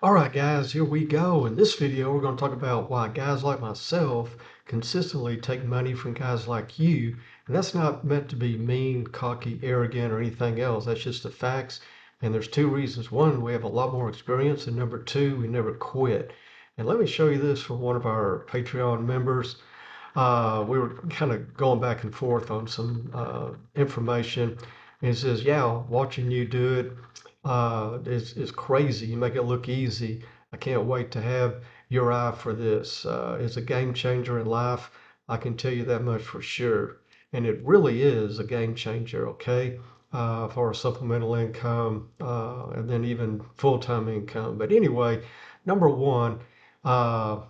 All right, guys, here we go. In this video, we're going to talk about why guys like myself consistently take money from guys like you. And that's not meant to be mean, cocky, arrogant, or anything else. That's just the facts. And there's two reasons. One, we have a lot more experience. And number two, we never quit. And let me show you this from one of our Patreon members. We were kind of going back and forth on some information. And he says, yeah, watching you do it is crazy. You make it look easy. I can't wait to have your eye for this. It's a game changer in life. I can tell you that much for sure. And it really is a game changer, okay? For supplemental income and then even full-time income. But anyway, number one, uh,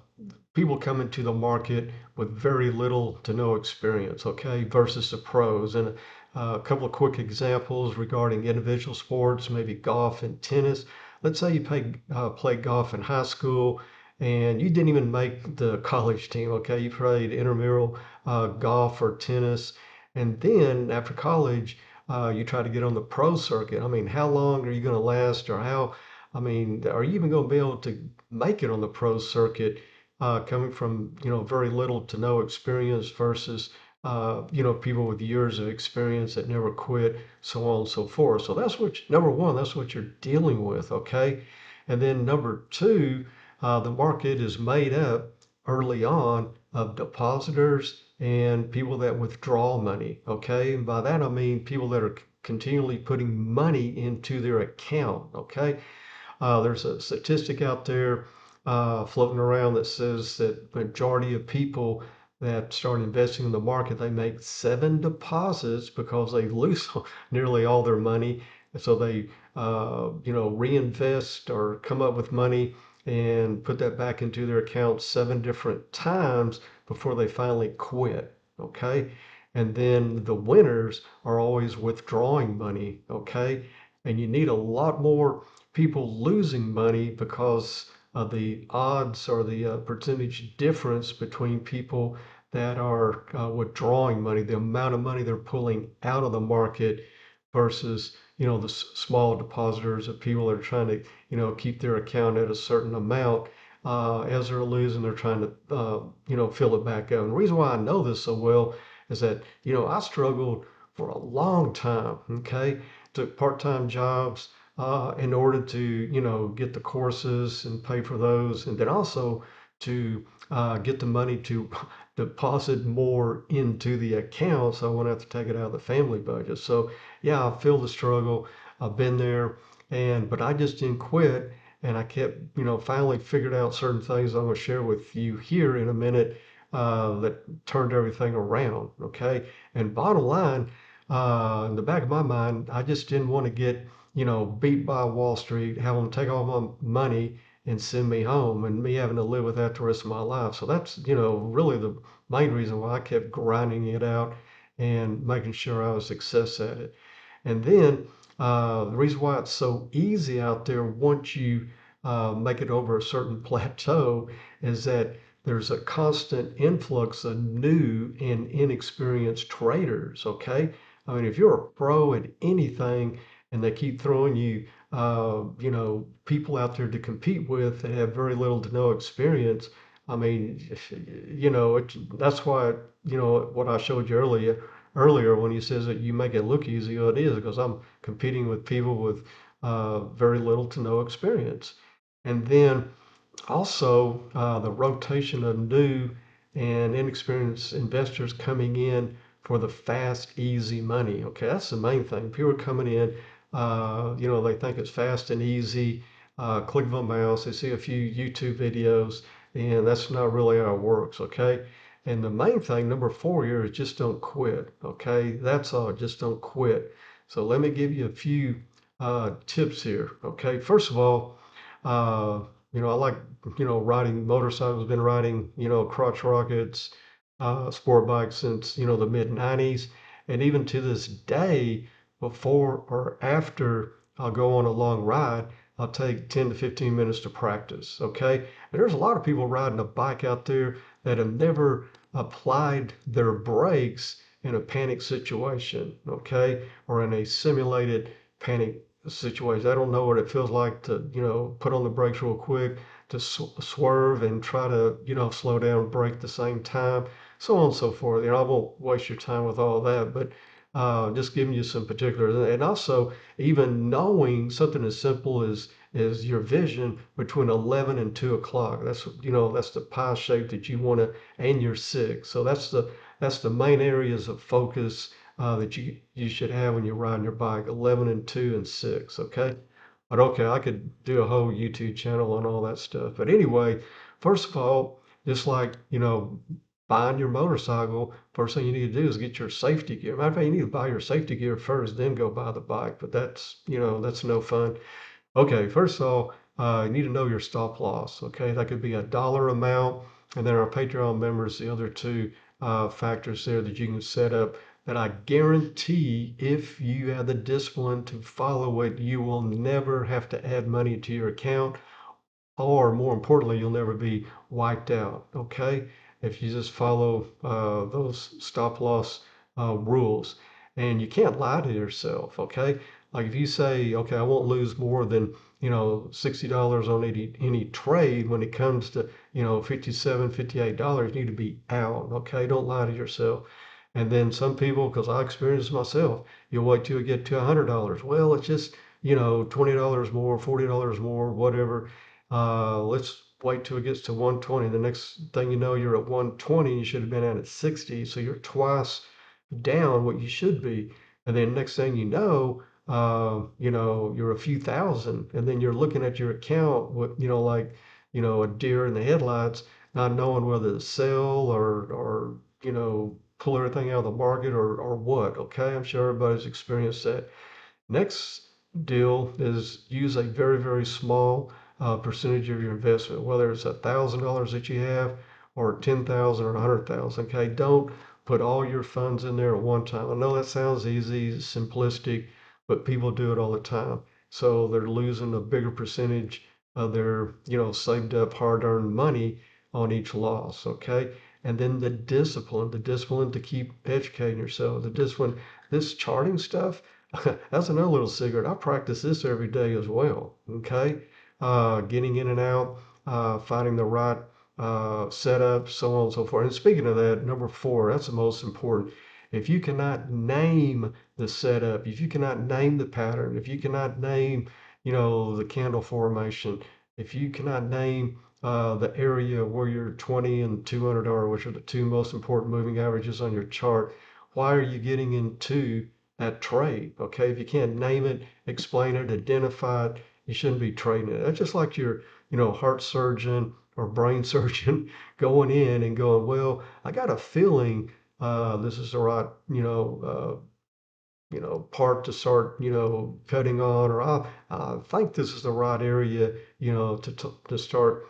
people come into the market with very little to no experience, okay, versus the pros. And a couple of quick examples regarding individual sports, maybe golf and tennis. Let's say you play golf in high school and you didn't even make the college team, okay? You played intramural golf or tennis. And then after college, you try to get on the pro circuit. I mean, how long are you going to last or are you even going to be able to make it on the pro circuit coming from very little to no experience versus people with years of experience that never quit, so on and so forth. So that's number one, that's what you're dealing with, okay? And then number two, the market is made up early on of depositors and people that withdraw money, okay? And by that I mean people that are continually putting money into their account, okay? There's a statistic out there floating around that says that majority of people that start investing in the market, they make 7 deposits because they lose nearly all their money. And so they, reinvest or come up with money and put that back into their account 7 different times before they finally quit. Okay. And then the winners are always withdrawing money. Okay. And you need a lot more people losing money because of the odds or the percentage difference between people that are withdrawing money, the amount of money they're pulling out of the market versus the small depositors of people that are trying to keep their account at a certain amount. As they're losing, they're trying to fill it back up. And the reason why I know this so well is that I struggled for a long time. Okay, took part-time jobs in order to get the courses and pay for those, and then also to get the money to deposit more into the account so I won't have to take it out of the family budget. So yeah, I feel the struggle. I've been there, but I just didn't quit, and I kept finally figured out certain things I'm going to share with you here in a minute that turned everything around. Okay, and bottom line, in the back of my mind, I just didn't want to get beat by Wall Street, have them take all my money and send me home and me having to live with that the rest of my life. So that's, really the main reason why I kept grinding it out and making sure I was success at it. And then the reason why it's so easy out there once you make it over a certain plateau is that there's a constant influx of new and inexperienced traders. Okay. I mean, if you're a pro at anything and they keep throwing you, people out there to compete with that have very little to no experience, I mean, that's why, what I showed you earlier when he says that you make it look easy, well, it is because I'm competing with people with very little to no experience. And then also the rotation of new and inexperienced investors coming in for the fast, easy money. Okay, that's the main thing. People are coming in, they think it's fast and easy. Click of a mouse, they see a few YouTube videos, and that's not really how it works. Okay, and the main thing, number 4 here, is just don't quit. Okay, that's all. Just don't quit. So let me give you a few tips here. Okay, first of all, uh, I like riding motorcycles. Been riding crotch rockets, sport bikes since the mid '90s, and even to this day, before or after I'll go on a long ride, I'll take 10 to 15 minutes to practice. Okay, and there's a lot of people riding a bike out there that have never applied their brakes in a panic situation. Okay, or in a simulated panic situation. I don't know what it feels like to, put on the brakes real quick, to swerve and try to, slow down, brake at the same time, so on and so forth. I won't waste your time with all that, but just giving you some particulars, and also even knowing something as simple as your vision between 11 and 2 o'clock. That's the pie shape that you want to, and your six. So that's the main areas of focus that you should have when you're riding your bike, 11 and 2 and 6, okay? But okay, I could do a whole YouTube channel on all that stuff. But anyway, first of all, just like, buying your motorcycle, first thing you need to do is get your safety gear. Matter of fact, you need to buy your safety gear first, then go buy the bike. But that's no fun. Okay, first of all, you need to know your stop loss. Okay, that could be a dollar amount, and then our Patreon members, the other two factors there that you can set up. That I guarantee, if you have the discipline to follow it, you will never have to add money to your account, or more importantly, you'll never be wiped out. Okay, if you just follow those stop loss rules, and you can't lie to yourself. Okay, like if you say, okay, I won't lose more than $60 on any trade. When it comes to 57, $58, you need to be out. Okay, don't lie to yourself. And then some people, because I experienced this myself, you'll wait till you get to $100. Well, it's just $20 more, $40 more, whatever. Let's wait till it gets to 120. The next thing you know, you're at 120. You should have been out at 60. So you're twice down what you should be. And then next thing you're a few thousand. And then you're looking at your account with, like, a deer in the headlights, not knowing whether to sell or pull everything out of the market or what. Okay. I'm sure everybody's experienced that. Next deal is use a very, very small percentage of your investment, whether it's $1,000 that you have or 10,000 or 100,000. Okay, don't put all your funds in there at one time. I know that sounds easy, simplistic, but people do it all the time. So they're losing a bigger percentage of their, saved up hard-earned money on each loss. Okay, and then the discipline to keep educating yourself, the discipline, this charting stuff. That's another little secret. I practice this every day as well. Okay, getting in and out, finding the right setup, so on and so forth. And speaking of that, number four, that's the most important. If you cannot name the setup, if you cannot name the pattern, if you cannot name, the candle formation, if you cannot name the area where your 20 and 200 are, which are the two most important moving averages on your chart, why are you getting into that trade? Okay, if you can't name it, explain it, identify it, you shouldn't be trading it. That's just like your, heart surgeon or brain surgeon going in and going, well, I got a feeling this is the right, part to start, cutting on, or I think this is the right area, to start,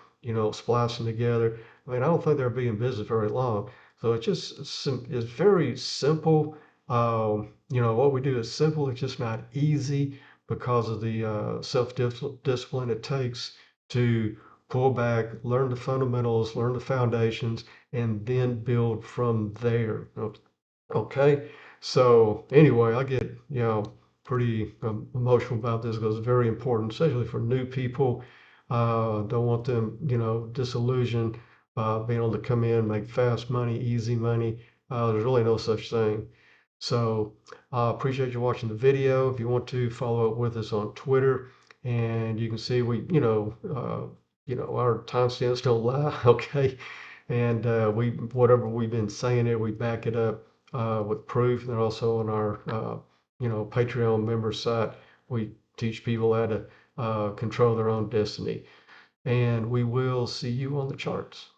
splicing together. I mean, I don't think they'll be in business very long. So it's very simple. What we do is simple. It's just not easy because of the self discipline it takes to pull back, learn the fundamentals, learn the foundations, and then build from there. Okay. So anyway, I get, pretty emotional about this because it's very important, especially for new people. Don't want them, disillusioned, being able to come in, make fast money, easy money. There's really no such thing. So appreciate you watching the video. If you want to follow up with us on Twitter, and you can see our timestamps don't lie. Okay. And whatever we've been saying here, we back it up with proof. And also on our Patreon member site, we teach people how to control their own destiny. And we will see you on the charts.